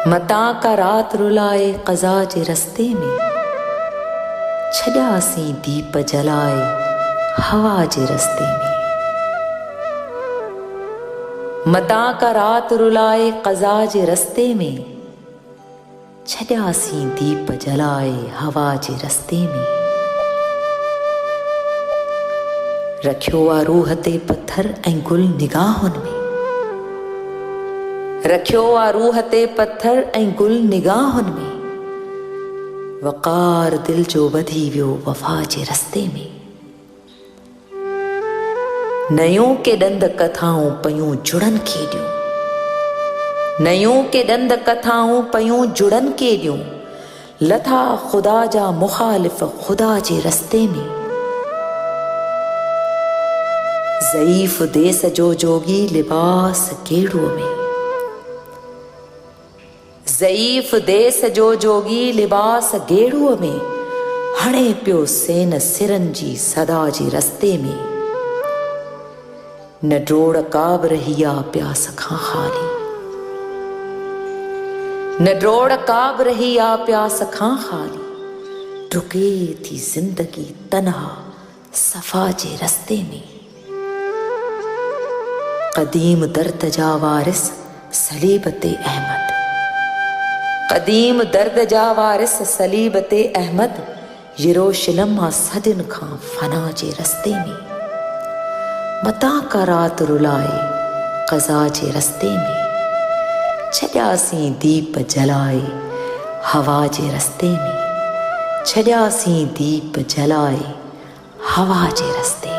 मता का रात रुलाए क़ज़ा जे रस्ते में, छॾियासीं दीप जलाए हवा जे रस्ते में। मता का रात रुलाए क़ज़ा जे रस्ते में, छॾियासीं दीप जलाए हवा जे रस्ते में। रखियो आ रूह ते पत्थर ऐं गुल निगाहुनि में, रखियो आ रूह ते पत्थर ऐं गुल निगाहुनि में। वक़ार दिल जो वधी वियो वफ़ा जे रस्ते में। नयों के ॾंद कथाऊं पयूं जुड़न खेॾियूं, नयों के ॾंद कथाऊं पयूं जुड़न केॾियूं। लथा ख़ुदा जा मुख़ालिफ़ ख़ुदा जे रस्ते में। ज़ईफ़ देस जो जोगी लिबास गेड़ूअ में, ज़ईफ़ देस जो जोगी लिबास गेड़ूअ में। हणे पियो सेन सिरनि जी सदा जे रस्ते में। न ड्रोड़ का बि रही आ प्यास खां ख़ाली, न ड्रोड़ का बि रही आ प्यास खां ख़ाली। डुके थी ज़िंदगी तन्हा सफ़ा जे रस्ते में। क़दीम दर्द जा वारिस सलीब ते अहमद, क़दीम दर्द जा वारिस सलीब ते अहमद। यरूशलम मां सदियुनि खां फना जे रस्ते में। मता का रात रुलाए क़ज़ा जे रस्ते में, छॾियासीं दीप जलाए हवा जे रस्ते में। छॾियासीं दीप जलाए हवा जे रस्ते में।